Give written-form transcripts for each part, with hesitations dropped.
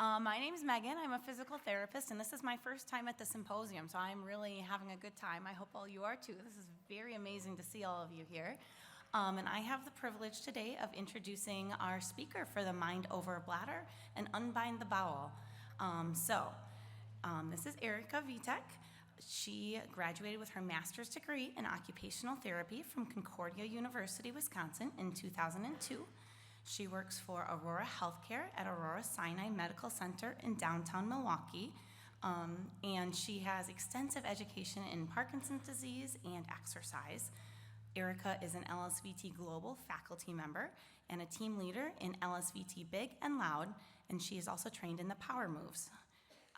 My name is Megan. I'm a physical therapist, and this is my first time at the symposium, so I'm really having a good time. I hope all you are too. This is very amazing to see all of you here. And I have the privilege today of introducing our speaker for the Mind Over Bladder and Unbind the Bowel. This is Erica Vitek. She graduated with her master's degree in occupational therapy from Concordia University, Wisconsin in 2002. She works for Aurora Healthcare at Aurora Sinai Medical Center in downtown Milwaukee, and she has extensive education in Parkinson's disease and exercise. Erica is an LSVT Global faculty member and a team leader in LSVT Big and Loud, and she is also trained in the power moves.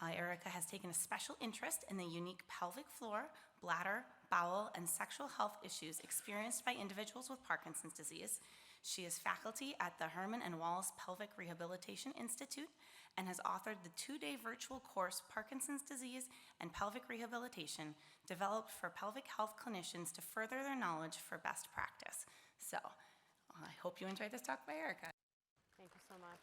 Erica has taken a special interest in the unique pelvic floor, bladder, bowel, and sexual health issues experienced by individuals with Parkinson's disease. She is faculty at the Herman and Wallace Pelvic Rehabilitation Institute and has authored the 2-day virtual course, Parkinson's Disease and Pelvic Rehabilitation, developed for pelvic health clinicians to further their knowledge for best practice. So, I hope you enjoyed this talk by Erica. Thank you so much.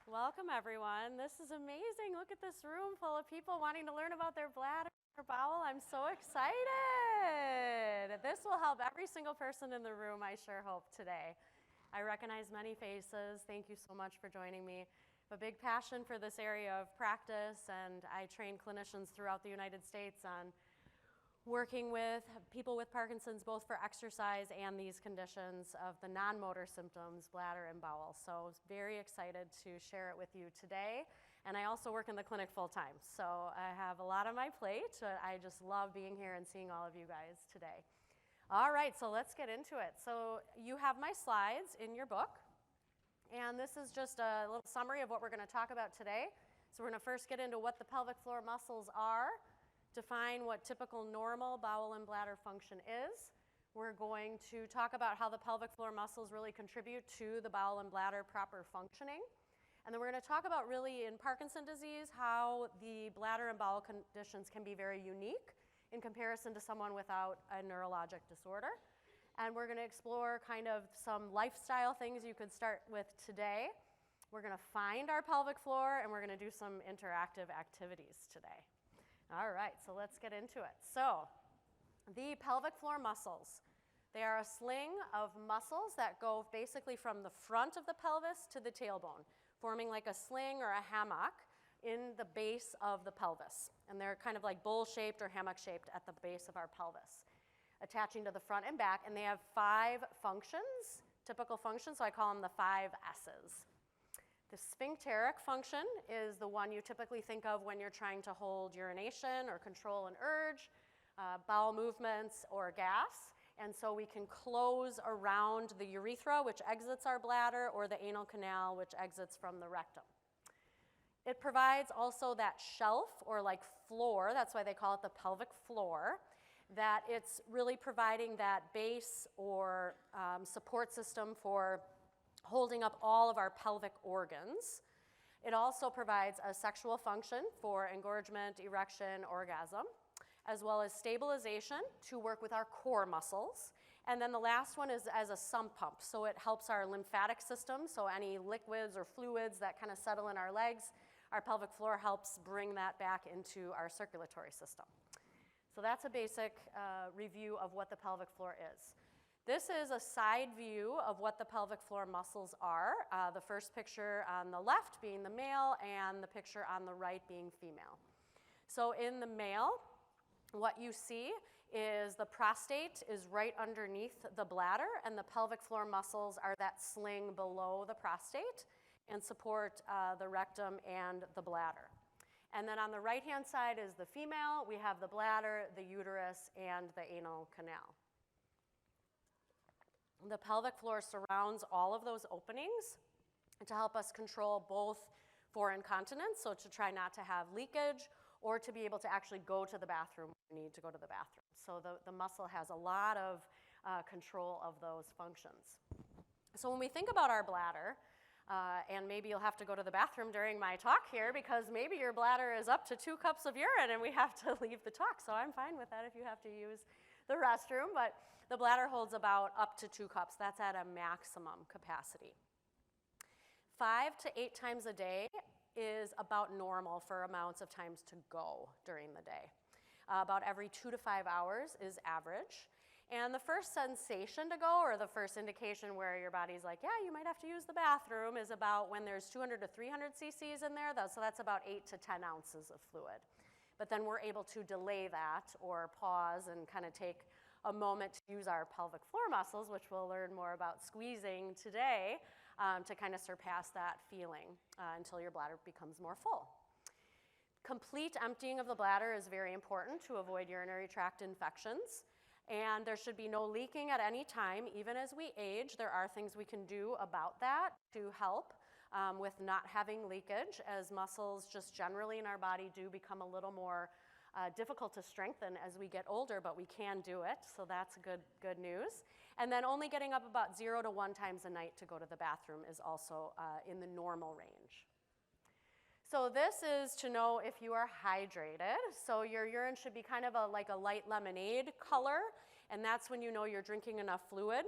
Welcome, everyone. This is amazing. Look at this room full of people wanting to learn about their bladder or bowel. I'm so excited. This will help every single person in the room, I sure hope, today. I recognize many faces. Thank you so much for joining me. I have a big passion for this area of practice, and I train clinicians throughout the United States on working with people with Parkinson's, both for exercise and these conditions of the non-motor symptoms, bladder and bowel. So very excited to share it with you today. And I also work in the clinic full-time, so I have a lot on my plate. I just love being here and seeing all of you guys today. All right, so let's get into it. So you have my slides in your book, and this is just a little summary of what we're going to talk about today. So we're going to first get into what the pelvic floor muscles are, define what typical normal bowel and bladder function is. We're going to talk about how the pelvic floor muscles really contribute to the bowel and bladder proper functioning. And then we're going to talk about really in Parkinson's disease how the bladder and bowel conditions can be very unique in comparison to someone without a neurologic disorder. And we're going to explore kind of some lifestyle things you could start with today. We're going to find our pelvic floor, and we're going to do some interactive activities today. All right, so let's get into it. So the pelvic floor muscles, they are a sling of muscles that go basically from the front of the pelvis to the tailbone, forming like a sling or a hammock in the base of the pelvis. And they're kind of like bowl-shaped or hammock-shaped at the base of our pelvis, attaching to the front and back. And they have 5 functions, typical functions, so I call them the 5 S's. The sphincteric function is the one you typically think of when you're trying to hold urination or control an urge, bowel movements, or gas. And so we can close around the urethra, which exits our bladder, or the anal canal, which exits from the rectum. It provides also that shelf or like floor, that's why they call it the pelvic floor, that it's really providing that base or support system for holding up all of our pelvic organs. It also provides a sexual function for engorgement, erection, orgasm, as well as stabilization to work with our core muscles. And then the last one is as a sump pump. So it helps our lymphatic system, so any liquids or fluids that kind of settle in our legs, our pelvic floor helps bring that back into our circulatory system. So that's a basic review of what the pelvic floor is. This is a side view of what the pelvic floor muscles are. The first picture on the left being the male and the picture on the right being female. So in the male, what you see is the prostate is right underneath the bladder, and the pelvic floor muscles are that sling below the prostate and support the rectum and the bladder. And then on the right-hand side is the female. We have the bladder, the uterus, and the anal canal. The pelvic floor surrounds all of those openings to help us control both for incontinence, so to try not to have leakage, or to be able to actually go to the bathroom when we need to go to the bathroom. So the muscle has a lot of control of those functions. So when we think about our bladder, and maybe you'll have to go to the bathroom during my talk here because maybe your bladder is up to 2 cups of urine and we have to leave the talk. So I'm fine with that if you have to use the restroom, but the bladder holds about up to 2 cups. That's at a maximum capacity. 5 to 8 times a day is about normal for amounts of times to go during the day. About every 2 to 5 hours is average. And the first sensation to go, or the first indication where your body's like, yeah, you might have to use the bathroom, is about when there's 200 to 300 cc's in there. So that's about 8 to 10 ounces of fluid. But then we're able to delay that or pause and kind of take a moment to use our pelvic floor muscles, which we'll learn more about squeezing today, to kind of surpass that feeling until your bladder becomes more full. Complete emptying of the bladder is very important to avoid urinary tract infections. And there should be no leaking at any time. Even as we age, there are things we can do about that to help with not having leakage, as muscles just generally in our body do become a little more difficult to strengthen as we get older, but we can do it, so that's good news. And then only getting up about 0 to 1 times a night to go to the bathroom is also in the normal range. So this is to know if you are hydrated. So your urine should be kind of like a light lemonade color, and that's when you know you're drinking enough fluid.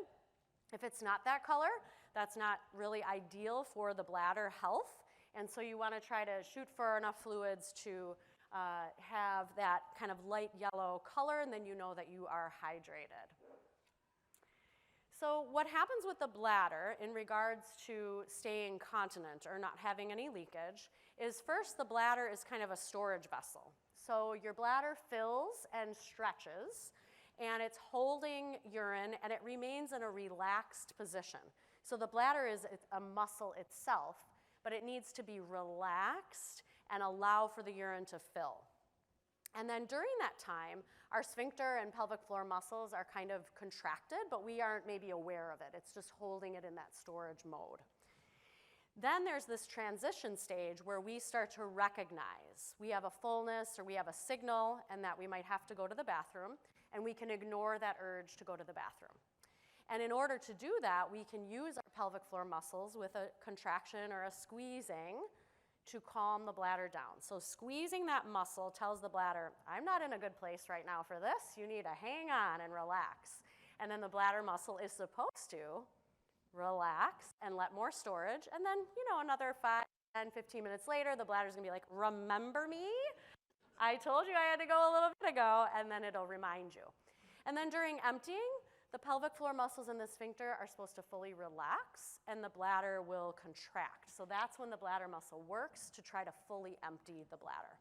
If it's not that color, that's not really ideal for the bladder health, and so you want to try to shoot for enough fluids to have that kind of light yellow color, and then you know that you are hydrated. So what happens with the bladder in regards to staying continent or not having any leakage is, first, the bladder is kind of a storage vessel. So your bladder fills and stretches, and it's holding urine, and it remains in a relaxed position. So the bladder is a muscle itself, but it needs to be relaxed and allow for the urine to fill. And then during that time, our sphincter and pelvic floor muscles are kind of contracted, but we aren't maybe aware of it. It's just holding it in that storage mode. Then there's this transition stage where we start to recognize we have a fullness or we have a signal and that we might have to go to the bathroom, and we can ignore that urge to go to the bathroom. And in order to do that, we can use our pelvic floor muscles with a contraction or a squeezing to calm the bladder down. So squeezing that muscle tells the bladder, I'm not in a good place right now for this. You need to hang on and relax. And then the bladder muscle is supposed to relax and let more storage. And then, another 5, 10, 15 minutes later, the bladder's gonna be like, remember me? I told you I had to go a little bit ago, and then it'll remind you. And then during emptying, the pelvic floor muscles in the sphincter are supposed to fully relax, and the bladder will contract. So that's when the bladder muscle works to try to fully empty the bladder.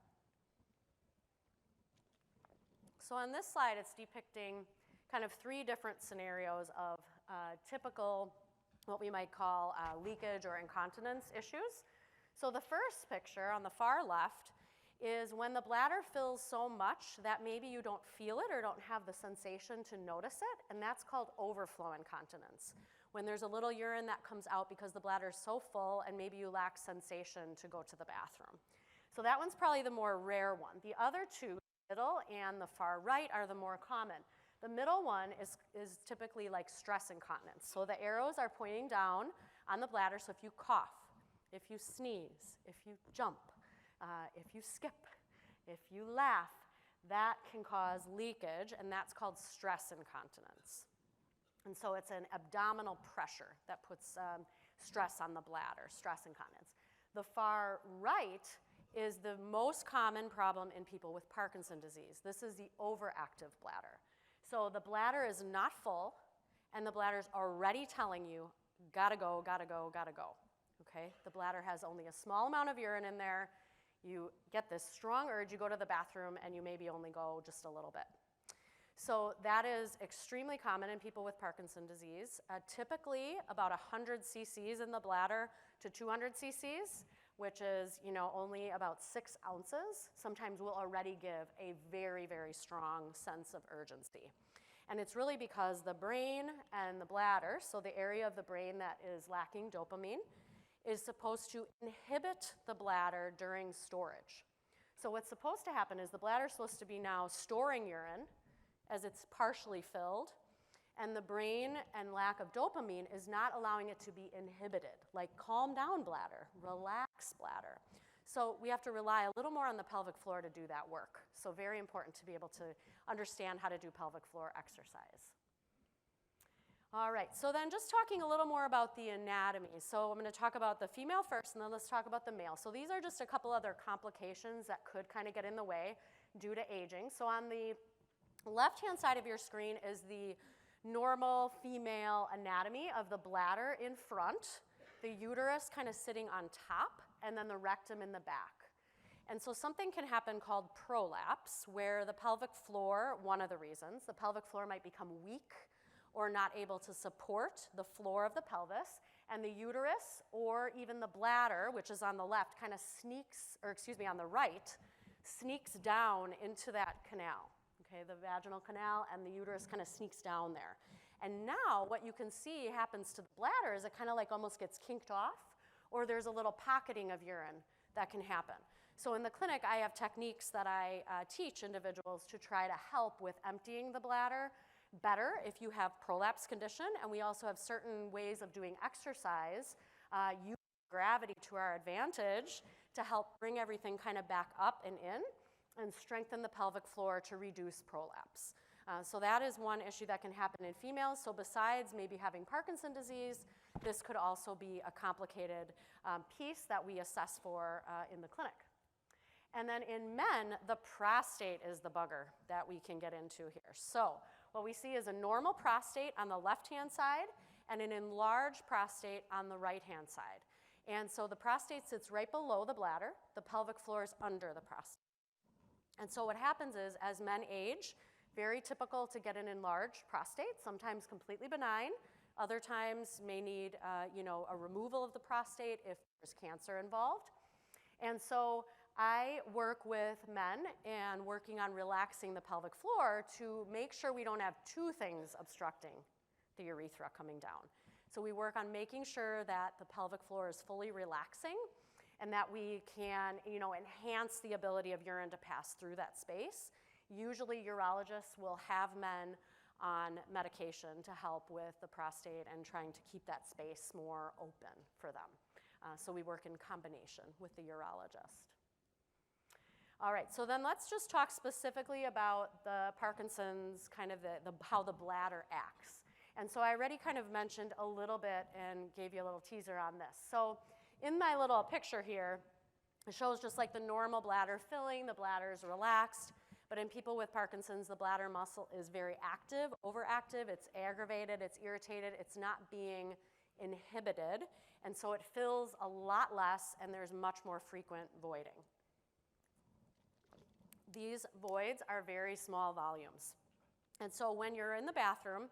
So on this slide, it's depicting kind of 3 different scenarios of typical, what we might call leakage or incontinence issues. So the first picture on the far left is when the bladder fills so much that maybe you don't feel it or don't have the sensation to notice it, and that's called overflow incontinence. When there's a little urine that comes out because the bladder is so full and maybe you lack sensation to go to the bathroom. So that one's probably the more rare one. The other 2, the middle and the far right, are the more common. The middle one is typically like stress incontinence. So the arrows are pointing down on the bladder, so if you cough, if you sneeze, if you jump, if you skip, if you laugh, that can cause leakage, and that's called stress incontinence. And so it's an abdominal pressure that puts stress on the bladder, stress incontinence. The far right is the most common problem in people with Parkinson's disease. This is the overactive bladder. So the bladder is not full, and the bladder is already telling you, gotta go, gotta go, gotta go. Okay? The bladder has only a small amount of urine in there. You get this strong urge, you go to the bathroom, and you maybe only go just a little bit. So that is extremely common in people with Parkinson's disease. Typically, about 100 cc's in the bladder to 200 cc's, which is only about 6 ounces, sometimes will already give a very, very strong sense of urgency. And it's really because the brain and the bladder, so the area of the brain that is lacking dopamine, is supposed to inhibit the bladder during storage. So what's supposed to happen is the bladder is supposed to be now storing urine as it's partially filled, and the brain and lack of dopamine is not allowing it to be inhibited, like calm down bladder, relax bladder. So we have to rely a little more on the pelvic floor to do that work. So very important to be able to understand how to do pelvic floor exercise. All right, so then just talking a little more about the anatomy. So I'm going to talk about the female first, and then let's talk about the male. So these are just a couple other complications that could kind of get in the way due to aging. So on the left-hand side of your screen is the normal female anatomy of the bladder in front, the uterus kind of sitting on top, and then the rectum in the back. And so something can happen called prolapse, where the pelvic floor, one of the reasons, the pelvic floor might become weak or not able to support the floor of the pelvis, and the uterus or even the bladder, which is on the left, kind of on the right, sneaks down into that canal. Okay, the vaginal canal, and the uterus kind of sneaks down there. And now what you can see happens to the bladder is it kind of like almost gets kinked off, or there's a little pocketing of urine that can happen. So in the clinic, I have techniques that I teach individuals to try to help with emptying the bladder better if you have prolapse condition, and we also have certain ways of doing exercise, using gravity to our advantage to help bring everything kind of back up and in and strengthen the pelvic floor to reduce prolapse. So that is one issue that can happen in females. So besides maybe having Parkinson's disease, this could also be a complicated piece that we assess for in the clinic. And then in men, the prostate is the bugger that we can get into here. So what we see is a normal prostate on the left-hand side and an enlarged prostate on the right-hand side. And so the prostate sits right below the bladder. The pelvic floor is under the prostate. And so what happens is, as men age, very typical to get an enlarged prostate, sometimes completely benign. Other times may need a removal of the prostate if there's cancer involved. And so I work with men and working on relaxing the pelvic floor to make sure we don't have two things obstructing the urethra coming down. So we work on making sure that the pelvic floor is fully relaxing and that we can enhance the ability of urine to pass through that space. Usually urologists will have men on medication to help with the prostate and trying to keep that space more open for them. So we work in combination with the urologist. All right, so then let's just talk specifically about the Parkinson's, kind of how the bladder acts. And so I already kind of mentioned a little bit and gave you a little teaser on this. So in my little picture here, it shows just like the normal bladder filling, the bladder is relaxed. But in people with Parkinson's, the bladder muscle is very active, overactive, it's aggravated, it's irritated, it's not being inhibited. And so it fills a lot less and there's much more frequent voiding. These voids are very small volumes. And so when you're in the bathroom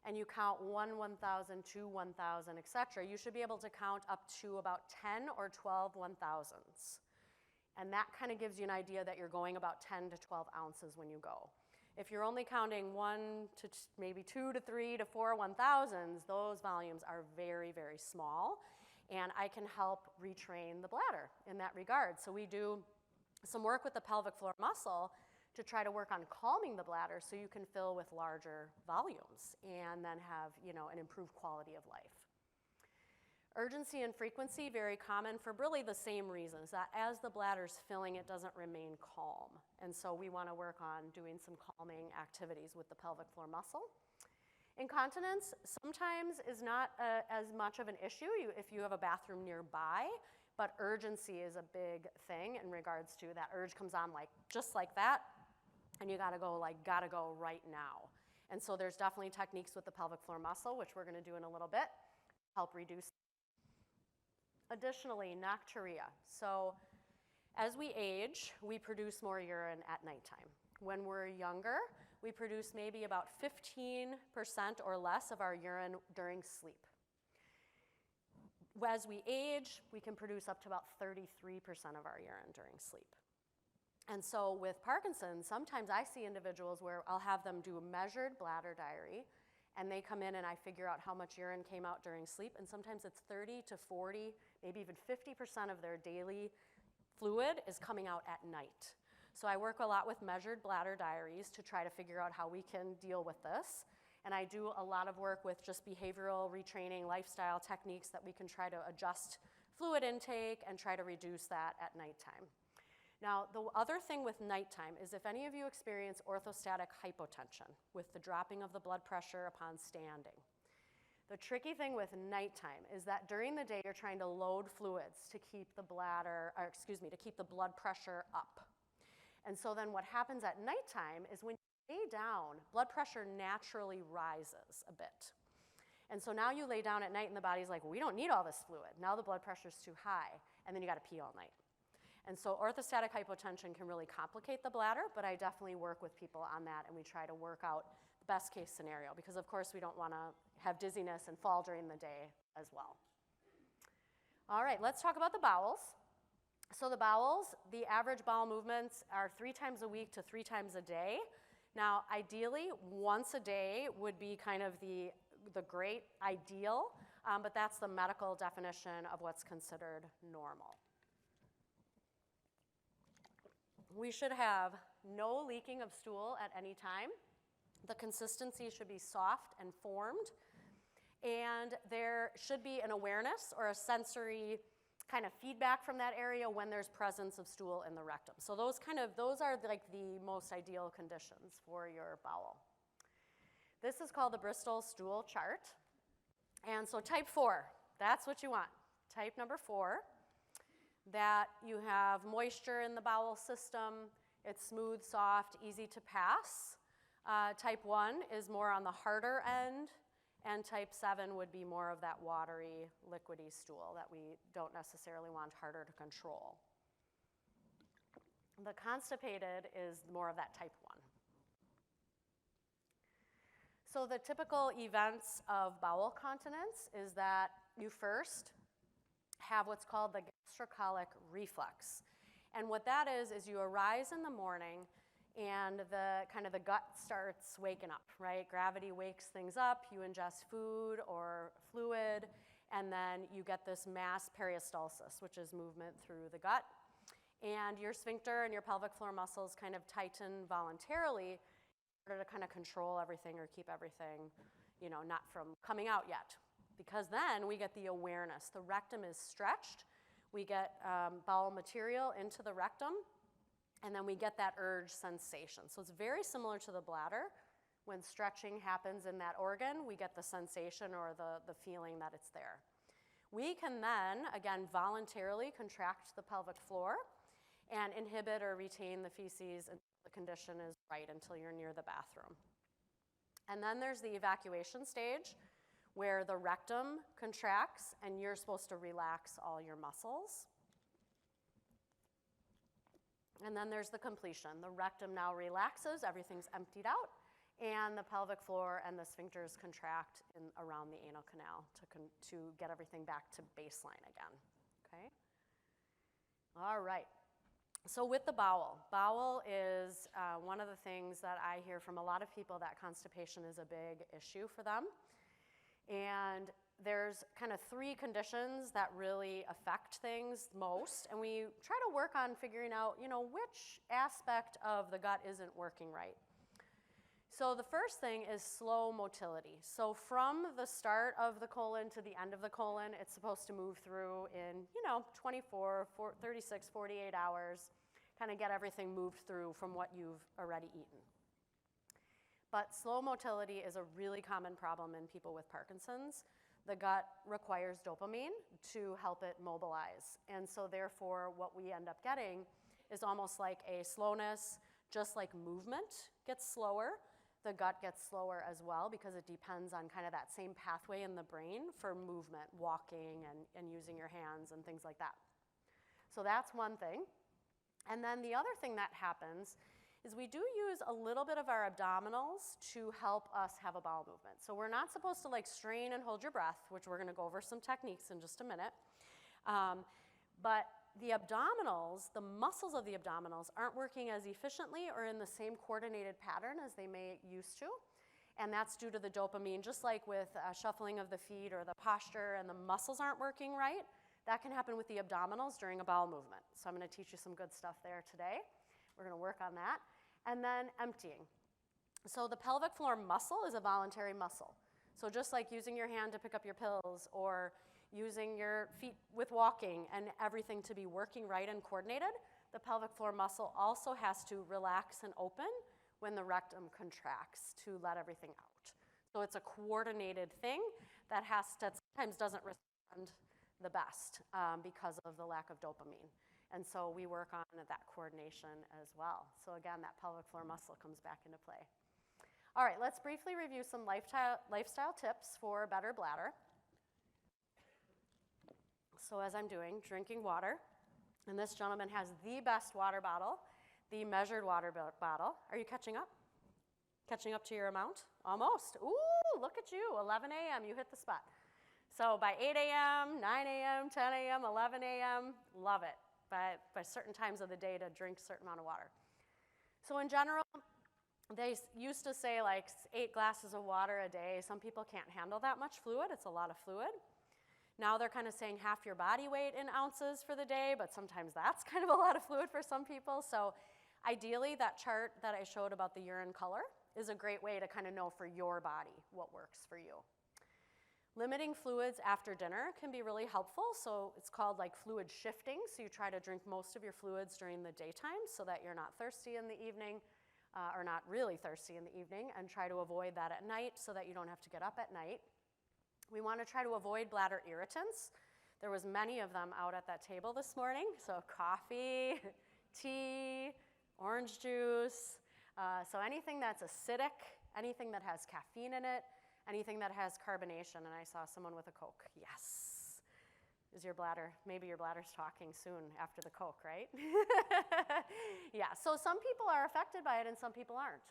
and you count 1, 1,000, 2, 1,000, et cetera, you should be able to count up to about 10 or 12 1,000s. And that kind of gives you an idea that you're going about 10 to 12 ounces when you go. If you're only counting 1 to maybe 2 to 3 to 4 1,000s, those volumes are very, very small. And I can help retrain the bladder in that regard. So we do some work with the pelvic floor muscle to try to work on calming the bladder so you can fill with larger volumes and then have an improved quality of life. Urgency and frequency, very common for really the same reasons, that as the bladder's filling, it doesn't remain calm. And so we want to work on doing some calming activities with the pelvic floor muscle. Incontinence sometimes is not as much of an issue if you have a bathroom nearby, but urgency is a big thing in regards to that urge comes on just like that, and you gotta go right now. And so there's definitely techniques with the pelvic floor muscle, which we're gonna do in a little bit, help reduce. Additionally, nocturia. So as we age, we produce more urine at nighttime. When we're younger, we produce maybe about 15% or less of our urine during sleep. As we age, we can produce up to about 33% of our urine during sleep. And so with Parkinson's, sometimes I see individuals where I'll have them do a measured bladder diary, and they come in and I figure out how much urine came out during sleep, and sometimes it's 30 to 40, maybe even 50% of their daily fluid is coming out at night. So I work a lot with measured bladder diaries to try to figure out how we can deal with this. And I do a lot of work with just behavioral retraining, lifestyle techniques that we can try to adjust fluid intake and try to reduce that at nighttime. Now, the other thing with nighttime is if any of you experience orthostatic hypotension with the dropping of the blood pressure upon standing. The tricky thing with nighttime is that during the day you're trying to load fluids to keep the to keep the blood pressure up. And so then what happens at nighttime is when you lay down, blood pressure naturally rises a bit. And so now you lay down at night and the body's like, well, we don't need all this fluid. Now the blood pressure's too high, and then you gotta pee all night. And so orthostatic hypotension can really complicate the bladder, but I definitely work with people on that, and we try to work out the best case scenario, because of course we don't wanna have dizziness and fall during the day as well. All right, let's talk about the bowels. So the bowels, the average bowel movements are 3 times a week to 3 times a day. Now, ideally, once a day would be kind of the great ideal, but that's the medical definition of what's considered normal. We should have no leaking of stool at any time. The consistency should be soft and formed, and there should be an awareness or a sensory kind of feedback from that area when there's presence of stool in the rectum. So those are like the most ideal conditions for your bowel. This is called the Bristol stool chart. And so type 4, that's what you want. Type number 4, that you have moisture in the bowel system, it's smooth, soft, easy to pass. Type 1 is more on the harder end, and type 7 would be more of that watery, liquidy stool that we don't necessarily want, harder to control. The constipated is more of that type 1. So the typical events of bowel continence is that you first have what's called the gastrocolic reflex. And what that is you arise in the morning and the gut starts waking up, right? Gravity wakes things up, you ingest food or fluid, and then you get this mass peristalsis, which is movement through the gut. And your sphincter and your pelvic floor muscles kind of tighten voluntarily in order to kind of control everything or keep everything, not from coming out yet. Because then we get the awareness. The rectum is stretched. We get bowel material into the rectum, and then we get that urge sensation. So it's very similar to the bladder. When stretching happens in that organ, we get the sensation or the feeling that it's there. We can then, again, voluntarily contract the pelvic floor and inhibit or retain the feces until the condition is right, until you're near the bathroom. And then there's the evacuation stage, where the rectum contracts and you're supposed to relax all your muscles. And then there's the completion. The rectum now relaxes, everything's emptied out, and the pelvic floor and the sphincters contract around the anal canal to get everything back to baseline again, okay? All right, so with the bowel is one of the things that I hear from a lot of people, that constipation is a big issue for them. And there's kind of 3 conditions that really affect things most, and we try to work on figuring out, which aspect of the gut isn't working right. So the first thing is slow motility. So from the start of the colon to the end of the colon, it's supposed to move through in, 24, 36, 48 hours, kind of get everything moved through from what you've already eaten. But slow motility is a really common problem in people with Parkinson's. The gut requires dopamine to help it mobilize. And so therefore, what we end up getting is almost like a slowness, just like movement gets slower, the gut gets slower as well, because it depends on kind of that same pathway in the brain for movement, walking and using your hands and things like that. So that's one thing. And then the other thing that happens is we do use a little bit of our abdominals to help us have a bowel movement. So we're not supposed to like strain and hold your breath, which we're gonna go over some techniques in just a minute. But the abdominals, the muscles of the abdominals aren't working as efficiently or in the same coordinated pattern as they may used to. And that's due to the dopamine, just like with shuffling of the feet or the posture and the muscles aren't working right. That can happen with the abdominals during a bowel movement. So I'm gonna teach you some good stuff there today. We're gonna work on that. And then emptying. So the pelvic floor muscle is a voluntary muscle. So just like using your hand to pick up your pills or using your feet with walking and everything to be working right and coordinated, the pelvic floor muscle also has to relax and open when the rectum contracts to let everything out. So it's a coordinated thing that sometimes doesn't respond the best because of the lack of dopamine. And so we work on that coordination as well. So again, that pelvic floor muscle comes back into play. All right, let's briefly review some lifestyle tips for a better bladder. So as I'm doing, drinking water. And this gentleman has the best water bottle, the measured water bottle. Are you catching up? Catching up to your amount? Almost. Ooh, look at you, 11 a.m., you hit the spot. So by 8 a.m., 9 a.m., 10 a.m., 11 a.m., love it. By certain times of the day to drink a certain amount of water. So in general, they used to say like 8 glasses of water a day. Some people can't handle that much fluid. It's a lot of fluid. Now they're kind of saying half your body weight in ounces for the day, but sometimes that's kind of a lot of fluid for some people. So ideally, that chart that I showed about the urine color is a great way to kind of know for your body what works for you. Limiting fluids after dinner can be really helpful. So it's called like fluid shifting. So you try to drink most of your fluids during the daytime so that you're not thirsty in the evening, or not really thirsty in the evening, and try to avoid that at night so that you don't have to get up at night. We want to try to avoid bladder irritants. There was many of them out at that table this morning. So coffee, tea, orange juice. So anything that's acidic, anything that has caffeine in it, anything that has carbonation. And I saw someone with a Coke. Yes. Is your bladder, maybe your bladder's talking soon after the Coke, right? Yeah, so some people are affected by it and some people aren't.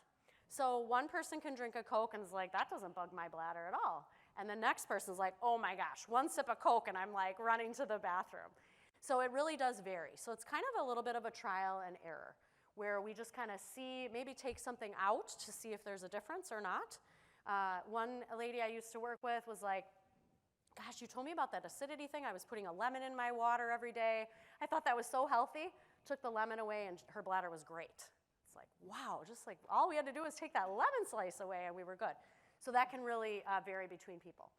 So one person can drink a Coke and is like, that doesn't bug my bladder at all. And the next person's like, oh my gosh, one sip of Coke and I'm like running to the bathroom. So it really does vary. So it's kind of a little bit of a trial and error where we just kind of see, maybe take something out to see if there's a difference or not. One lady I used to work with was like, gosh, you told me about that acidity thing. I was putting a lemon in my water every day. I thought that was so healthy. Took the lemon away and her bladder was great. It's like, wow, just like all we had to do was take that lemon slice away and we were good. So that can really vary between people.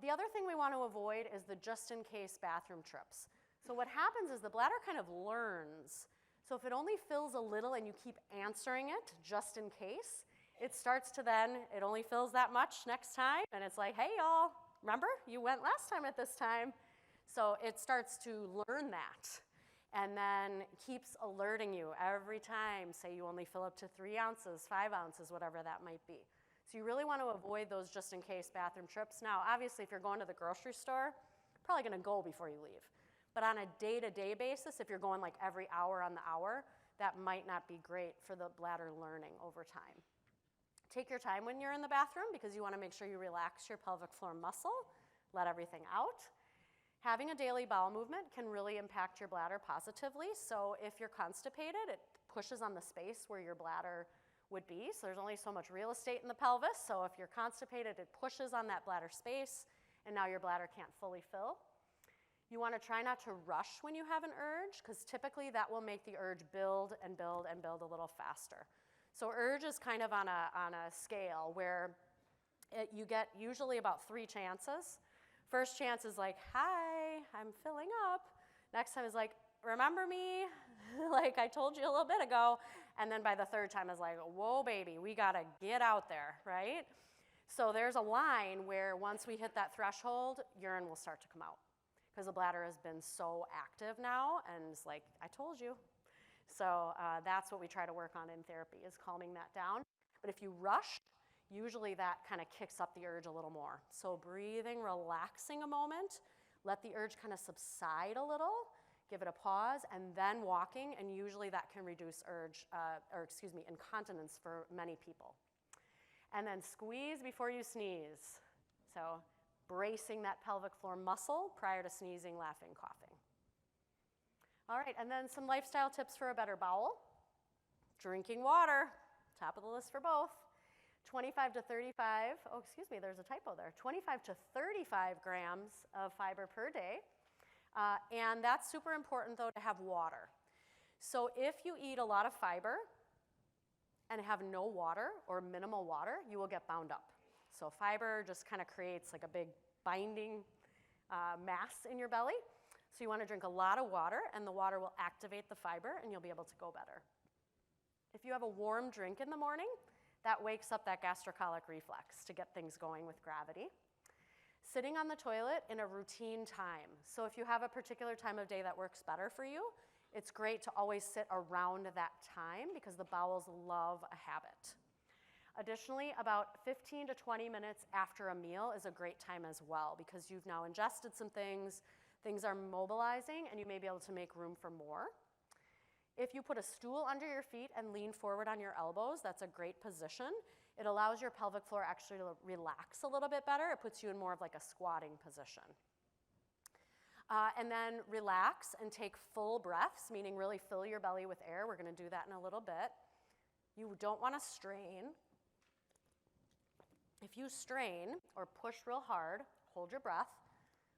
The other thing we want to avoid is the just-in-case bathroom trips. So what happens is the bladder kind of learns. So if it only fills a little and you keep answering it just in case, it starts to then, it only fills that much next time, and it's like, hey, y'all, remember? You went last time at this time. So it starts to learn that and then keeps alerting you every time. Say you only fill up to 3 ounces, 5 ounces, whatever that might be. So you really want to avoid those just-in-case bathroom trips. Now, obviously, if you're going to the grocery store, probably going to go before you leave. But on a day-to-day basis, if you're going like every hour on the hour, that might not be great for the bladder learning over time. Take your time when you're in the bathroom because you want to make sure you relax your pelvic floor muscle, let everything out. Having a daily bowel movement can really impact your bladder positively. So if you're constipated, it pushes on the space where your bladder would be. So there's only so much real estate in the pelvis. So if you're constipated, it pushes on that bladder space, and now your bladder can't fully fill. You want to try not to rush when you have an urge, because typically that will make the urge build and build and build a little faster. So urge is kind of on a scale where you get usually about 3 chances. First chance is like, hi, I'm filling up. Next time is like, remember me? Like I told you a little bit ago. And then by the 3rd time is like, whoa, baby, we got to get out there, right? So there's a line where once we hit that threshold, urine will start to come out because the bladder has been so active now and it's like, I told you. So that's what we try to work on in therapy is calming that down. But if you rush, usually that kind of kicks up the urge a little more. So breathing, relaxing a moment, let the urge kind of subside a little, give it a pause, and then walking, and usually that can reduce incontinence for many people. And then squeeze before you sneeze. So bracing that pelvic floor muscle prior to sneezing, laughing, coughing. All right, and then some lifestyle tips for a better bowel. Drinking water, top of the list for both. 25 to 35, oh, excuse me, there's a typo there. 25 to 35 grams of fiber per day. And that's super important, though, to have water. So if you eat a lot of fiber and have no water or minimal water, you will get bound up. So fiber just kind of creates like a big binding mass in your belly. So you want to drink a lot of water, and the water will activate the fiber, and you'll be able to go better. If you have a warm drink in the morning, that wakes up that gastrocolic reflex to get things going with gravity. Sitting on the toilet in a routine time. So if you have a particular time of day that works better for you, it's great to always sit around that time because the bowels love a habit. Additionally, about 15 to 20 minutes after a meal is a great time as well because you've now ingested some things are mobilizing, and you may be able to make room for more. If you put a stool under your feet and lean forward on your elbows, that's a great position. It allows your pelvic floor actually to relax a little bit better. It puts you in more of like a squatting position. And then relax and take full breaths, meaning really fill your belly with air. We're going to do that in a little bit. You don't want to strain. If you strain or push real hard, hold your breath,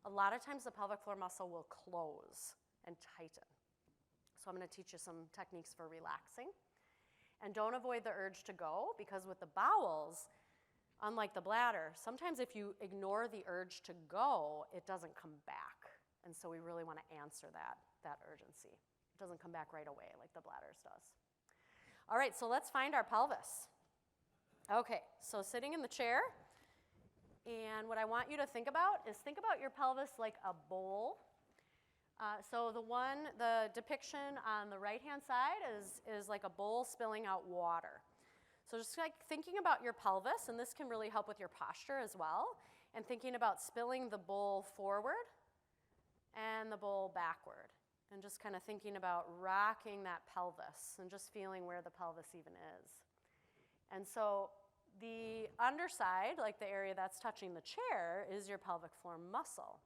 a lot of times the pelvic floor muscle will close and tighten. So I'm going to teach you some techniques for relaxing. And don't avoid the urge to go, because with the bowels, unlike the bladder, sometimes if you ignore the urge to go, it doesn't come back. And so we really want to answer that urgency. It doesn't come back right away like the bladder's does. All right, so let's find our pelvis. Okay, so sitting in the chair, and what I want you to think about is think about your pelvis like a bowl. So the depiction on the right-hand side is like a bowl spilling out water. So just like thinking about your pelvis, and this can really help with your posture as well, and thinking about spilling the bowl forward and the bowl backward, and just kind of thinking about rocking that pelvis and just feeling where the pelvis even is. And so the underside, like the area that's touching the chair, is your pelvic floor muscle.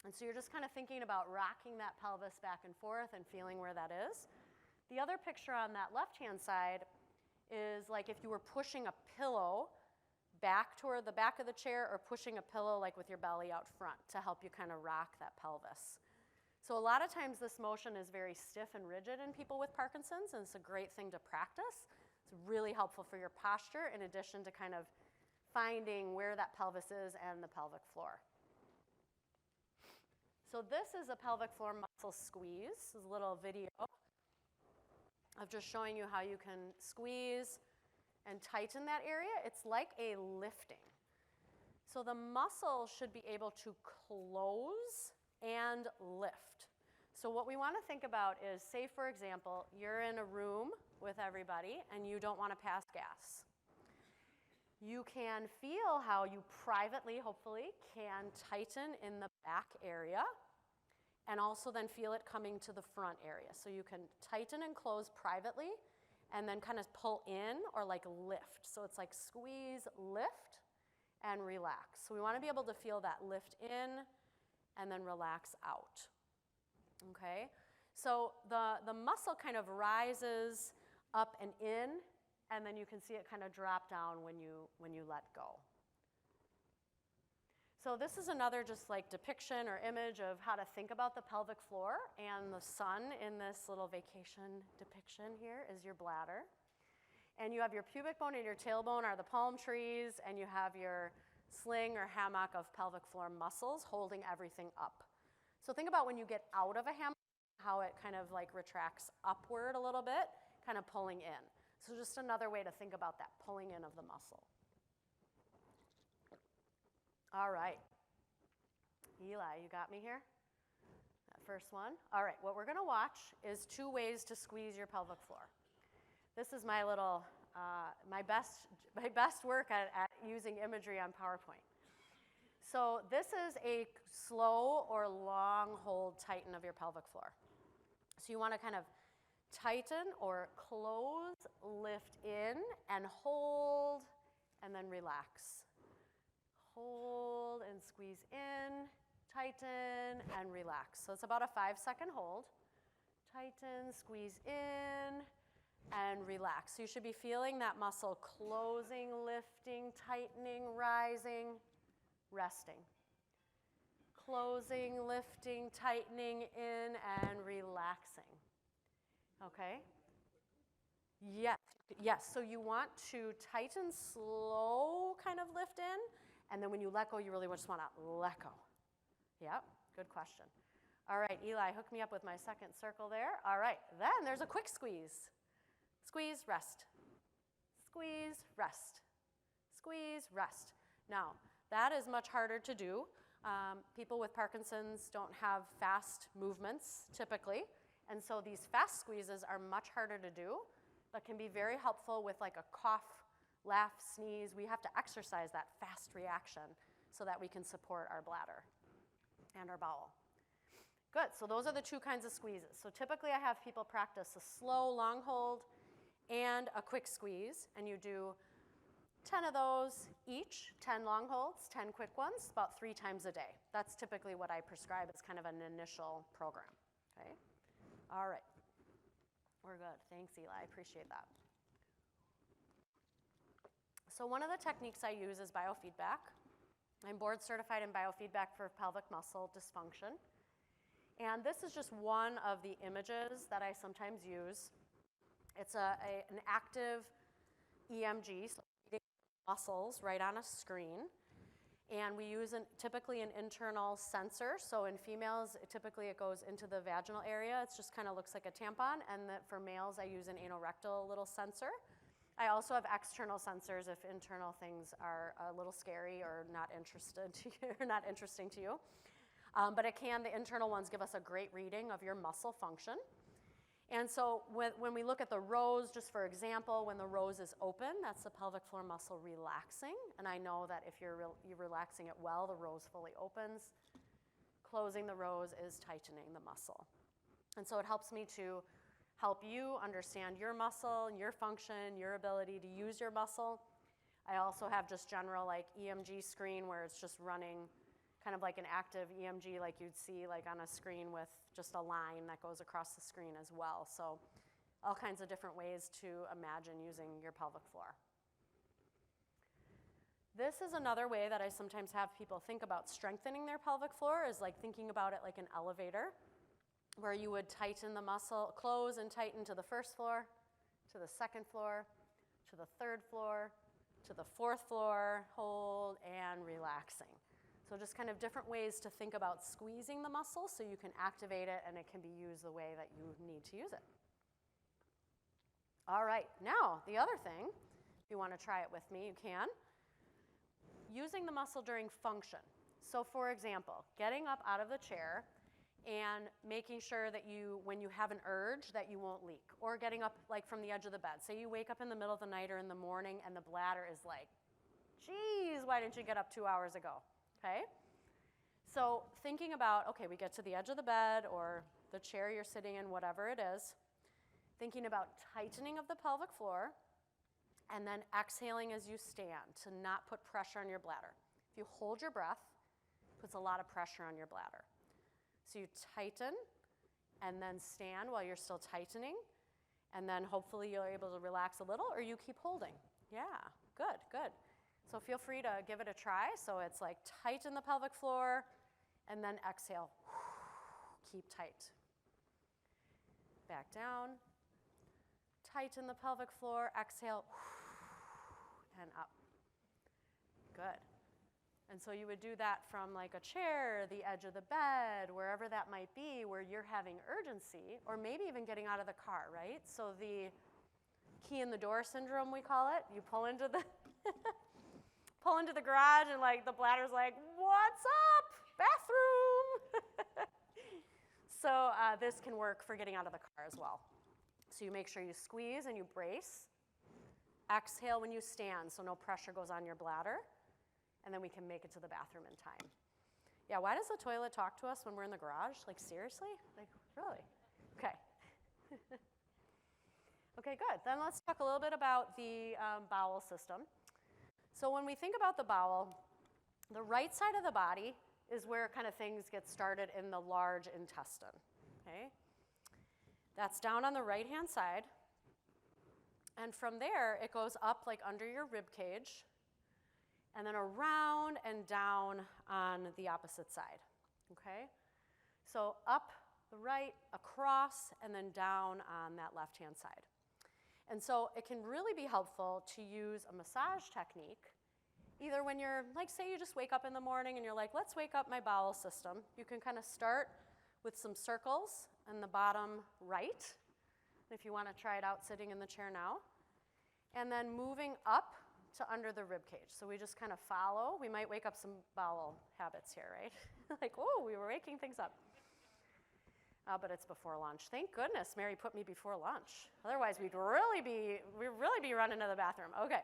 And so you're just kind of thinking about rocking that pelvis back and forth and feeling where that is. The other picture on that left-hand side is like if you were pushing a pillow back toward the back of the chair, or pushing a pillow like with your belly out front to help you kind of rock that pelvis. So a lot of times this motion is very stiff and rigid in people with Parkinson's, and it's a great thing to practice. It's really helpful for your posture in addition to kind of finding where that pelvis is and the pelvic floor. So this is a pelvic floor muscle squeeze. This is a little video of just showing you how you can squeeze and tighten that area. It's like a lifting. So the muscle should be able to close and lift. So what we want to think about is, say for example, you're in a room with everybody and you don't want to pass gas. You can feel how you privately, hopefully, can tighten in the back area, and also then feel it coming to the front area. So you can tighten and close privately and then kind of pull in or like lift. So it's like squeeze, lift, and relax. So we want to be able to feel that lift in and then relax out. Okay? So the muscle kind of rises up and in, and then you can see it kind of drop down when you let go. So this is another just like depiction or image of how to think about the pelvic floor, and the sun in this little vacation depiction here is your bladder. And you have your pubic bone and your tailbone are the palm trees, and you have your sling or hammock of pelvic floor muscles holding everything up. So think about when you get out of a hammock, how it kind of like retracts upward a little bit, kind of pulling in. So just another way to think about that pulling in of the muscle. All right. Eli, you got me here? That first one. All right, what we're going to watch is 2 ways to squeeze your pelvic floor. This is my little, my best work at using imagery on PowerPoint. So this is a slow or long hold tighten of your pelvic floor. So you want to kind of tighten or close, lift in, and hold, and then relax. Hold and squeeze in, tighten, and relax. So it's about a 5-second hold. Tighten, squeeze in, and relax. So you should be feeling that muscle closing, lifting, tightening, rising, resting. Closing, lifting, tightening in, and relaxing. Okay? Yes. So you want to tighten, slow kind of lift in, and then when you let go, you really just want to let go. Yep, good question. All right, Eli, hook me up with my second circle there. All right, then there's a quick squeeze. Squeeze, rest. Squeeze, rest. Squeeze, rest. Now, That is much harder to do. People with Parkinson's don't have fast movements typically, and so these fast squeezes are much harder to do, but can be very helpful with like a cough, laugh, sneeze. We have to exercise that fast reaction so that we can support our bladder and our bowel. Good, so those are the two kinds of squeezes. So typically I have people practice a slow long hold and a quick squeeze, and you do 10 of those each, 10 long holds, 10 quick ones, about 3 times a day. That's typically what I prescribe as kind of an initial program, okay? All right, we're good. Thanks, Eli, I appreciate that. So one of the techniques I use is biofeedback. I'm board certified in biofeedback for pelvic muscle dysfunction. And this is just one of the images that I sometimes use. It's an active EMG, so muscles right on a screen. And we use typically an internal sensor. So in females, typically it goes into the vaginal area. It just kind of looks like a tampon. And for males, I use an anorectal little sensor. I also have external sensors if internal things are a little scary or not interested to you, or not interesting to you. But the internal ones give us a great reading of your muscle function. And so when we look at the rose, just for example, when the rose is open, that's the pelvic floor muscle relaxing. And I know that if you're relaxing it well, the rose fully opens. Closing the rose is tightening the muscle. And so it helps me to help you understand your muscle and your function, your ability to use your muscle. I also have just general like EMG screen where it's just running kind of like an active EMG like you'd see like on a screen with just a line that goes across the screen as well. So all kinds of different ways to imagine using your pelvic floor. This is another way that I sometimes have people think about strengthening their pelvic floor, is like thinking about it like an elevator, where you would tighten the muscle, close and tighten to the first floor, to the second floor, to the third floor, to the fourth floor, hold, and relaxing. So just kind of different ways to think about squeezing the muscle so you can activate it and it can be used the way that you need to use it. All right, now the other thing, if you want to try it with me, you can. Using the muscle during function. So for example, getting up out of the chair and making sure that when you have an urge, that you won't leak. Or getting up like from the edge of the bed. Say you wake up in the middle of the night or in the morning and the bladder is like, geez, why didn't you get up 2 hours ago? Okay? So thinking about, okay, we get to the edge of the bed or the chair you're sitting in, whatever it is, thinking about tightening of the pelvic floor, and then exhaling as you stand to not put pressure on your bladder. If you hold your breath, it puts a lot of pressure on your bladder. So you tighten and then stand while you're still tightening, and then hopefully you're able to relax a little, or you keep holding. Yeah, good, good. So feel free to give it a try. So it's like tighten the pelvic floor, and then exhale. Keep tight. Back down. Tighten the pelvic floor, exhale, and up. Good. And so you would do that from like a chair, the edge of the bed, wherever that might be, where you're having urgency, or maybe even getting out of the car, right? So the key in the door syndrome, we call it. You pull into the pull into the garage and like the bladder's like, what's up? Bathroom. So this can work for getting out of the car as well. So you make sure you squeeze and you brace. Exhale when you stand so no pressure goes on your bladder. And then we can make it to the bathroom in time. Yeah, why does the toilet talk to us when we're in the garage? Like, seriously? Like, really? Okay. Okay, good. Then let's talk a little bit about the bowel system. So when we think about the bowel, the right side of the body is where kind of things get started in the large intestine, okay? That's down on the right-hand side. And from there, it goes up like under your rib cage, and then around and down on the opposite side, okay? So up the right, across, and then down on that left-hand side. And so it can really be helpful to use a massage technique, either when you're, like say you just wake up in the morning and you're like, let's wake up my bowel system. You can kind of start with some circles on the bottom right, if you want to try it out sitting in the chair now. And then moving up to under the rib cage. So we just kind of follow. We might wake up some bowel habits here, right? Like, oh, we were waking things up. But it's before lunch. Thank goodness Mary put me before lunch. Otherwise, we'd really be running to the bathroom. Okay.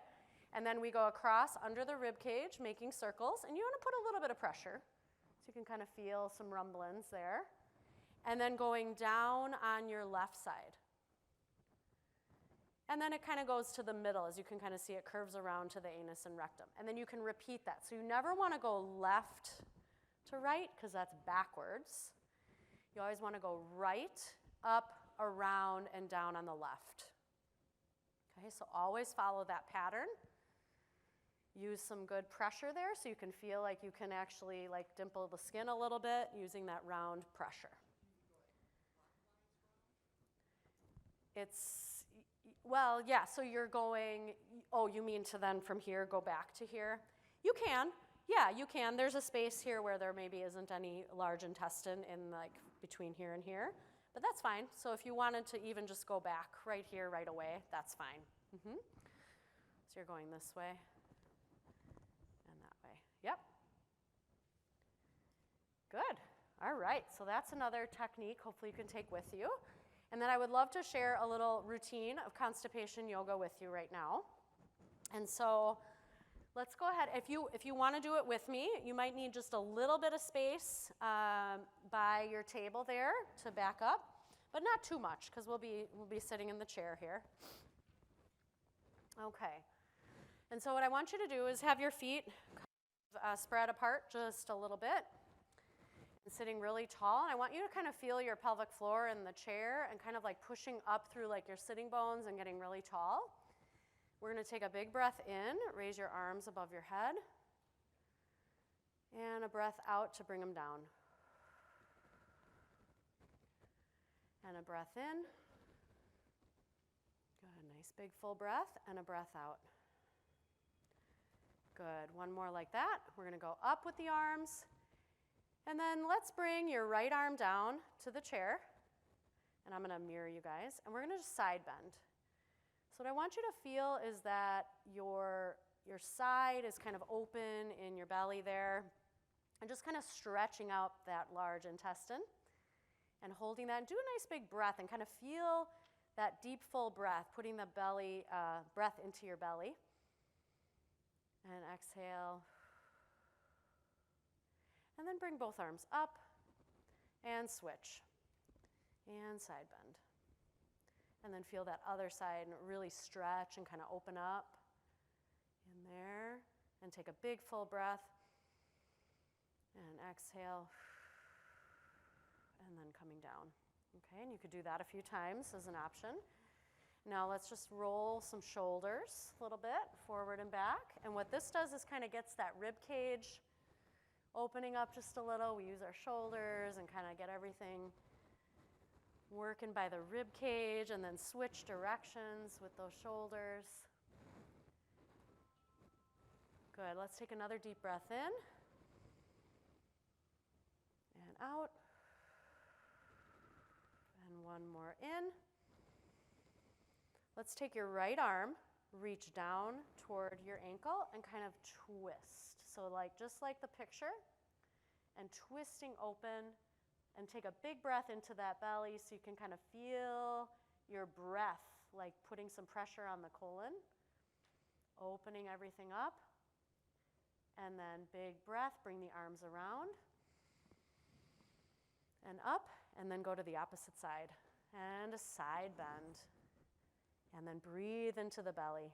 And then we go across under the rib cage, making circles. And you want to put a little bit of pressure, so you can kind of feel some rumblings there. And then going down on your left side. And then it kind of goes to the middle. As you can kind of see, it curves around to the anus and rectum. And then you can repeat that. So you never want to go left to right, because that's backwards. You always want to go right, up, around, and down on the left. Okay, so always follow that pattern. Use some good pressure there so you can feel like you can actually like dimple the skin a little bit using that round pressure. It's, well, yeah, so you're going, oh, you mean to then from here go back to here? You can, yeah, you can. There's a space here where there maybe isn't any large intestine in like between here and here, but that's fine. So if you wanted to even just go back right here right away, that's fine. So you're going this way and that way. Yep. Good. All right, so that's another technique hopefully you can take with you. And then I would love to share a little routine of constipation yoga with you right now. And so let's go ahead. If you want to do it with me, you might need just a little bit of space by your table there to back up, but not too much because we'll be sitting in the chair here. Okay. And so what I want you to do is have your feet spread apart just a little bit and sitting really tall. And I want you to kind of feel your pelvic floor in the chair and kind of like pushing up through like your sitting bones and getting really tall. We're going to take a big breath in, raise your arms above your head, and a breath out to bring them down. And a breath in. Good, nice big full breath, and a breath out. Good, one more like that. We're going to go up with the arms, and then let's bring your right arm down to the chair, and I'm going to mirror you guys, and we're going to just side bend. So what I want you to feel is that your side is kind of open in your belly there and just kind of stretching out that large intestine and holding that. And do a nice big breath and kind of feel that deep, full breath, putting the belly breath into your belly. And exhale. And then bring both arms up and switch and side bend. And then feel that other side and really stretch and kind of open up in there. And take a big full breath. And exhale. And then coming down. Okay, and you could do that a few times as an option. Now let's just roll some shoulders a little bit, forward and back. And what this does is kind of gets that rib cage opening up just a little. We use our shoulders and kind of get everything working by the rib cage, and then switch directions with those shoulders. Good, let's take another deep breath in and out. And one more in. Let's take your right arm, reach down toward your ankle and kind of twist. So like just like the picture, and twisting open. And take a big breath into that belly so you can kind of feel your breath, like putting some pressure on the colon, opening everything up. And then big breath, bring the arms around and up, and then go to the opposite side. And a side bend. And then breathe into the belly.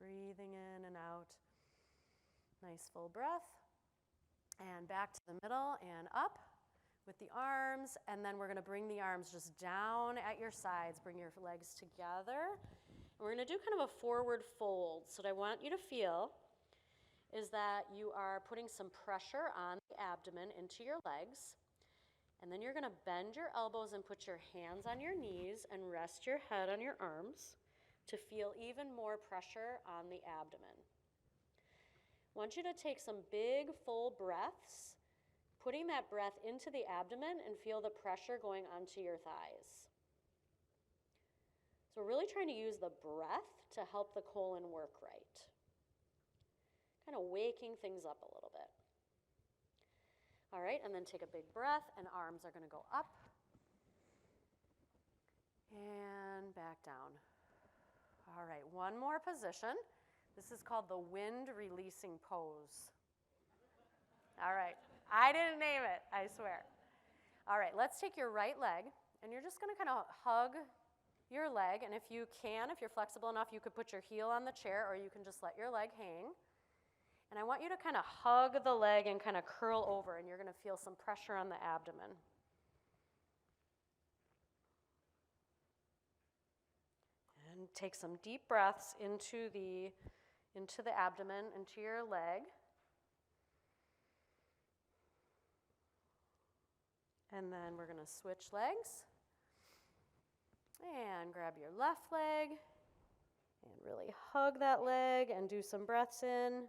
Breathing in and out. Nice full breath, and back to the middle and up with the arms, and then we're going to bring the arms just down at your sides, bring your legs together, and we're going to do kind of a forward fold. So what I want you to feel is that you are putting some pressure on the abdomen into your legs, and then you're going to bend your elbows and put your hands on your knees and rest your head on your arms to feel even more pressure on the abdomen. I want you to take some big, full breaths, putting that breath into the abdomen and feel the pressure going onto your thighs. So we're really trying to use the breath to help the colon work right. Kind of waking things up a little bit. All right, and then take a big breath, and arms are going to go up and back down. All right, one more position. This is called the wind releasing pose. All right, I didn't name it, I swear. All right, let's take your right leg, and you're just going to kind of hug your leg, and if you can, if you're flexible enough, you could put your heel on the chair, or you can just let your leg hang. And I want you to kind of hug the leg and kind of curl over, and you're going to feel some pressure on the abdomen. And take some deep breaths into the abdomen, into your leg. And then we're going to switch legs. And grab your left leg and really hug that leg and do some breaths in.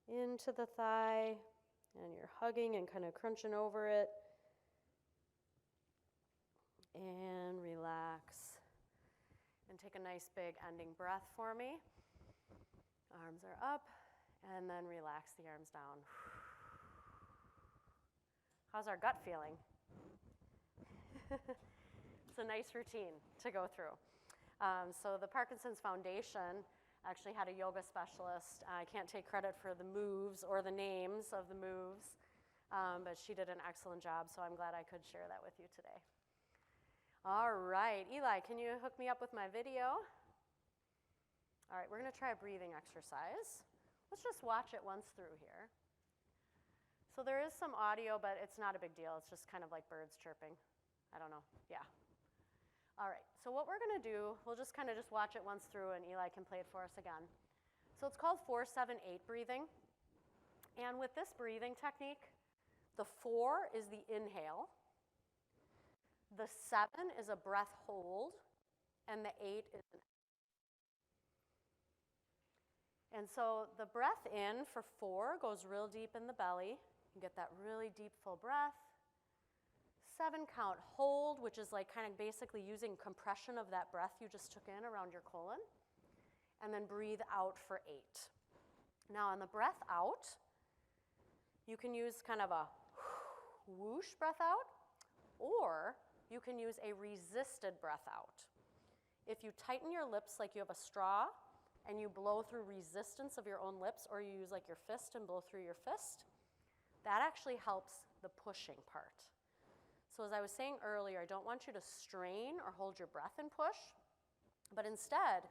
Into the thigh, and you're hugging and kind of crunching over it. And relax. And take a nice big ending breath for me. Arms are up, and then relax the arms down. How's our gut feeling? It's a nice routine to go through. So the Parkinson's Foundation actually had a yoga specialist. I can't take credit for the moves or the names of the moves, but she did an excellent job, so I'm glad I could share that with you today. All right, Eli, can you hook me up with my video? All right, we're going to try a breathing exercise. Let's just watch it once through here. So there is some audio, but it's not a big deal. It's just kind of like birds chirping. I don't know. Yeah. All right, so what we're going to do, we'll just kind of just watch it once through, and Eli can play it for us again. So it's called 4-7-8 breathing. And with this breathing technique, the 4 is the inhale, the 7 is a breath hold, and the 8 is an exhale. And so the breath in for 4 goes real deep in the belly. You get that really deep, full breath. 7 count hold, which is like kind of basically using compression of that breath you just took in around your colon. And then breathe out for 8. Now on the breath out, you can use kind of a whoosh breath out, or you can use a resisted breath out. If you tighten your lips like you have a straw and you blow through resistance of your own lips, or you use like your fist and blow through your fist, that actually helps the pushing part. So as I was saying earlier, I don't want you to strain or hold your breath and push, but instead,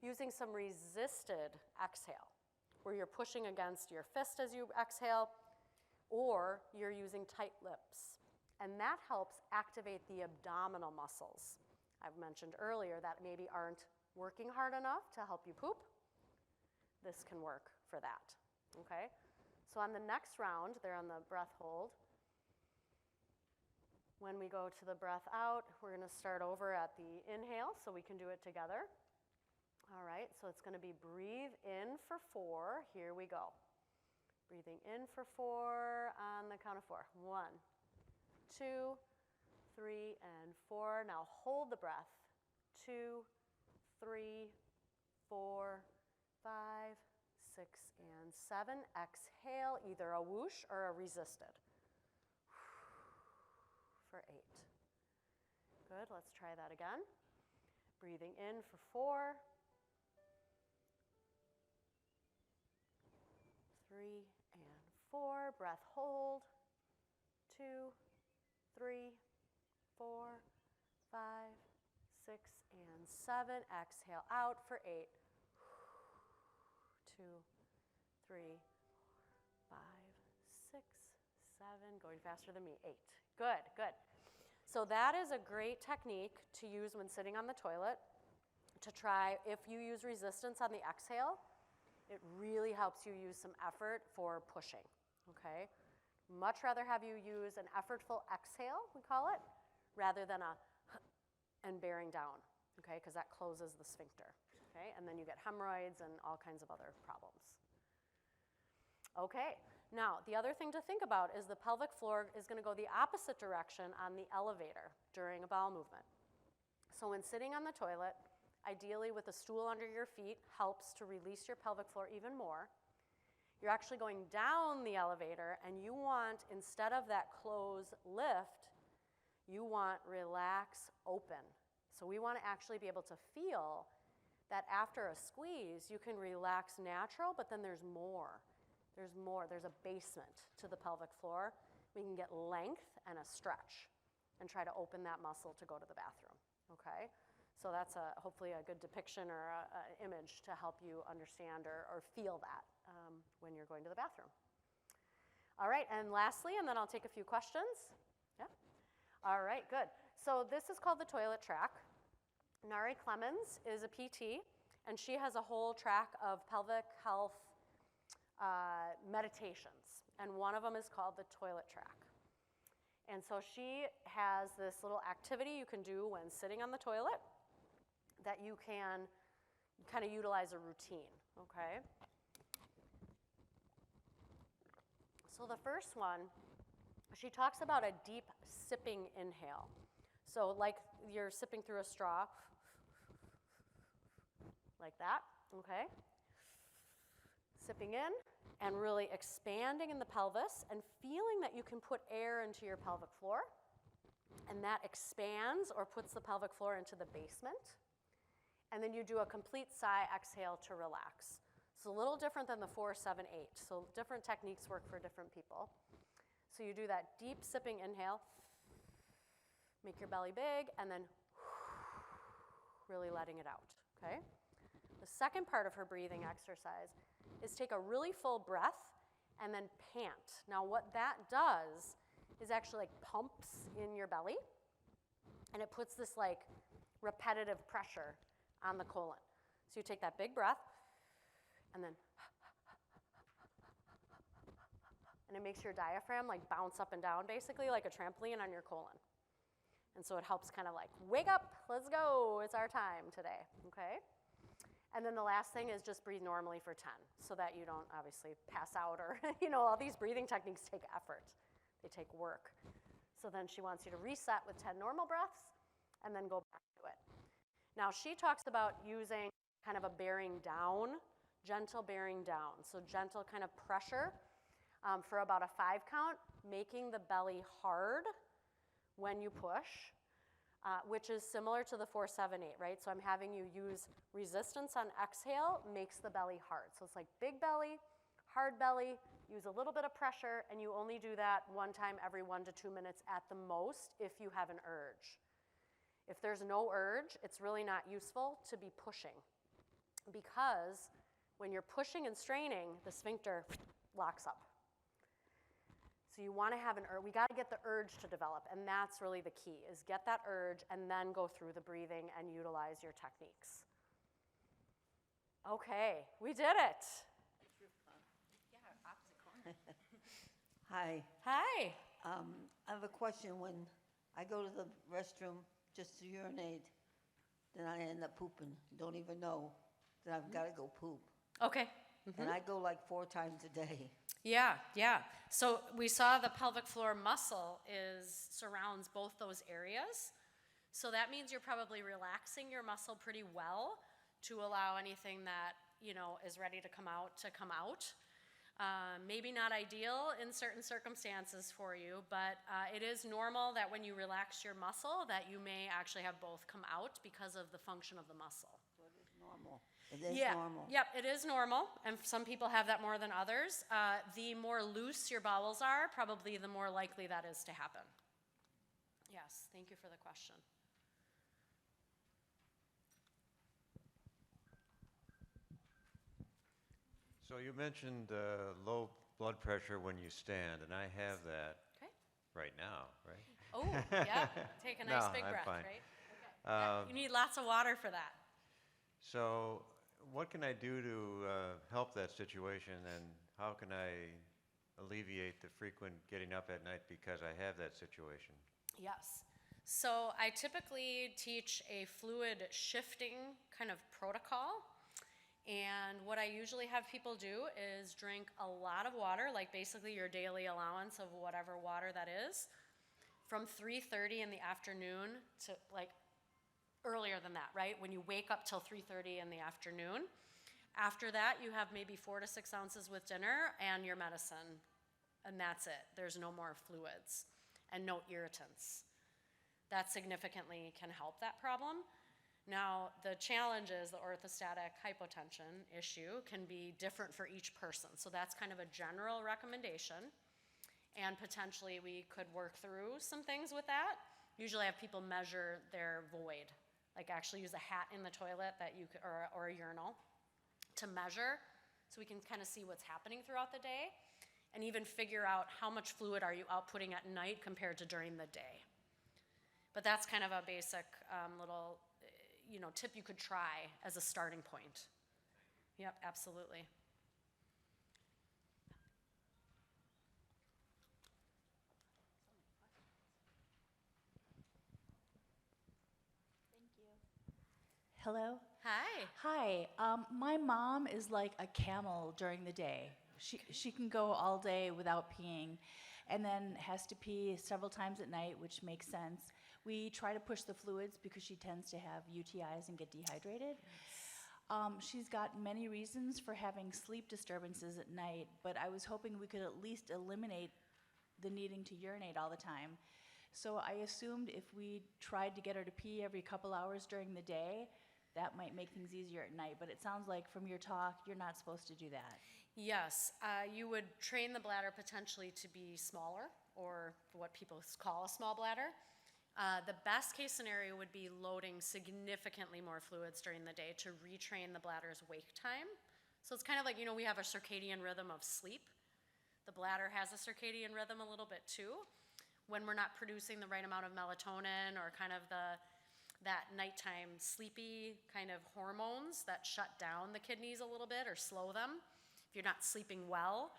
using some resisted exhale, where you're pushing against your fist as you exhale, or you're using tight lips. And that helps activate the abdominal muscles I've mentioned earlier that maybe aren't working hard enough to help you poop. This can work for that, okay? So on the next round, they're on the breath hold. When we go to the breath out, we're going to start over at the inhale, so we can do it together. All right, so it's going to be breathe in for 4. Here we go. Breathing in for 4 on the count of 4. 1, 2, 3, and 4. Now hold the breath. 2, 3, 4, 5, 6, and 7. Exhale, either a whoosh or a resisted. For 8. Good, let's try that again. Breathing in for 4. 3 and 4. Breath hold. 2, 3, 4, 5, 6, and 7. Exhale out for 8. 2, 3, 4, 5, 6, 7. Going faster than me. 8. Good, good. So that is a great technique to use when sitting on the toilet to try. If you use resistance on the exhale, it really helps you use some effort for pushing, okay? Much rather have you use an effortful exhale, we call it, rather than a and bearing down, okay? Because that closes the sphincter, okay? And then you get hemorrhoids and all kinds of other problems. Okay. Now, the other thing to think about is the pelvic floor is going to go the opposite direction on the elevator during a bowel movement. So when sitting on the toilet, ideally with a stool under your feet helps to release your pelvic floor even more. You're actually going down the elevator, and you want, instead of that close lift, you want relax open. So we want to actually be able to feel that after a squeeze, you can relax natural, but then there's more. There's more. There's a basement to the pelvic floor. We can get length and a stretch and try to open that muscle to go to the bathroom, okay? So that's hopefully a good depiction or an image to help you understand or feel that when you're going to the bathroom. All right, and lastly, and then I'll take a few questions. Yeah? All right, good. So this is called the toilet track. Nari Clemens is a PT, and she has a whole track of pelvic health meditations, and one of them is called the toilet track. And so she has this little activity you can do when sitting on the toilet that you can kind of utilize a routine, okay? So the first one, she talks about a deep sipping inhale. So like you're sipping through a straw, like that, okay? Sipping in and really expanding in the pelvis and feeling that you can put air into your pelvic floor, and that expands or puts the pelvic floor into the basement. And then you do a complete sigh exhale to relax. It's a little different than the 4-7-8. So different techniques work for different people. So you do that deep sipping inhale, make your belly big, and then really letting it out, okay? The second part of her breathing exercise is take a really full breath and then pant. Now what that does is actually like pumps in your belly, and it puts this like repetitive pressure on the colon. So you take that big breath, and then, and it makes your diaphragm like bounce up and down, basically like a trampoline on your colon. And so it helps kind of like, wake up, let's go, it's our time today, okay? And then the last thing is just breathe normally for 10, so that you don't obviously pass out or, all these breathing techniques take effort. They take work. So then she wants you to reset with 10 normal breaths and then go back to it. Now she talks about using kind of a bearing down, gentle bearing down. So gentle kind of pressure for about a 5 count, making the belly hard when you push, which is similar to the 4-7-8, right? So I'm having you use resistance on exhale, makes the belly hard. So it's like big belly, hard belly, use a little bit of pressure, and you only do that one time every 1 to 2 minutes at the most if you have an urge. If there's no urge, it's really not useful to be pushing, because when you're pushing and straining, the sphincter locks up. So you want to have an urge. We got to get the urge to develop, and that's really the key, is get that urge and then go through the breathing and utilize your techniques. Okay, we did it. Yeah, opposite corner. Hi. Hi. I have a question. When I go to the restroom just to urinate, then I end up pooping. Don't even know that I've got to go poop. Okay. And I go like 4 times a day. Yeah. So we saw the pelvic floor muscle surrounds both those areas. So that means you're probably relaxing your muscle pretty well to allow anything that, is ready to come out. Maybe not ideal in certain circumstances for you, but it is normal that when you relax your muscle that you may actually have both come out because of the function of the muscle. So it is normal. It is normal. Yep, it is normal, and some people have that more than others. The more loose your bowels are, probably the more likely that is to happen. Yes, thank you for the question. So you mentioned low blood pressure when you stand, and I have that right now, right? Oh, yeah, take a nice No, big I'm breath, fine. right? Okay. You need lots of water for that. So what can I do to help that situation, and how can I alleviate the frequent getting up at night because I have that situation? Yes. So I typically teach a fluid shifting kind of protocol. And what I usually have people do is drink a lot of water, like basically your daily allowance of whatever water that is, from 3:30 in the afternoon to like earlier than that, right? When you wake up till 3:30 in the afternoon. After that, you have maybe 4 to 6 ounces with dinner and your medicine, and that's it. There's no more fluids and no irritants. That significantly can help that problem. Now, the challenge is the orthostatic hypotension issue can be different for each person. So that's kind of a general recommendation. And potentially we could work through some things with that. Usually I have people measure their void, like actually use a hat in the toilet that you could, or a urinal to measure, so we can kind of see what's happening throughout the day and even figure out how much fluid are you outputting at night compared to during the day. But that's kind of a basic little tip you could try as a starting point. Yep, absolutely. Hello? Hi. Hi. My mom is like a camel during the day. She can go all day without peeing and then has to pee several times at night, which makes sense. We try to push the fluids because she tends to have UTIs and get dehydrated. She's got many reasons for having sleep disturbances at night, but I was hoping we could at least eliminate the needing to urinate all the time. So I assumed if we tried to get her to pee every couple hours during the day, that might make things easier at night. But it sounds like from your talk, you're not supposed to do that. Yes, you would train the bladder potentially to be smaller, or what people call a small bladder. The best case scenario would be loading significantly more fluids during the day to retrain the bladder's wake time. So it's kind of like, we have a circadian rhythm of sleep. The bladder has a circadian rhythm a little bit too. When we're not producing the right amount of melatonin or kind of that nighttime sleepy kind of hormones that shut down the kidneys a little bit or slow them. If you're not sleeping well,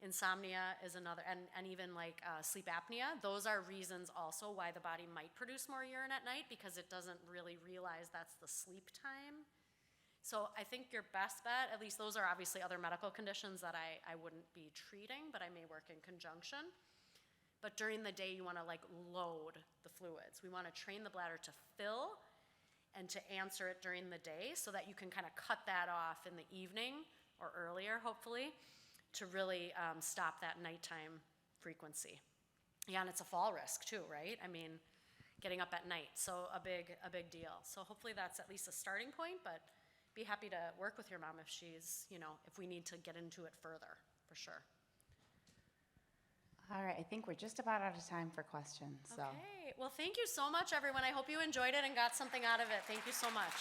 insomnia is another, and even like sleep apnea, those are reasons also why the body might produce more urine at night, because it doesn't really realize that's the sleep time. So I think your best bet, at least those are obviously other medical conditions that I wouldn't be treating, but I may work in conjunction. But during the day, you want to load the fluids. We want to train the bladder to fill and to answer it during the day, so that you can kind of cut that off in the evening or earlier, hopefully, to really stop that nighttime frequency. Yeah, and it's a fall risk too, right? I mean, getting up at night, so a big deal. So hopefully that's at least a starting point, but be happy to work with your mom if she's, if we need to get into it further, for sure. All right, I think we're just about out of time for questions. So. Okay, well, thank you so much, everyone. I hope you enjoyed it and got something out of it. Thank you so much.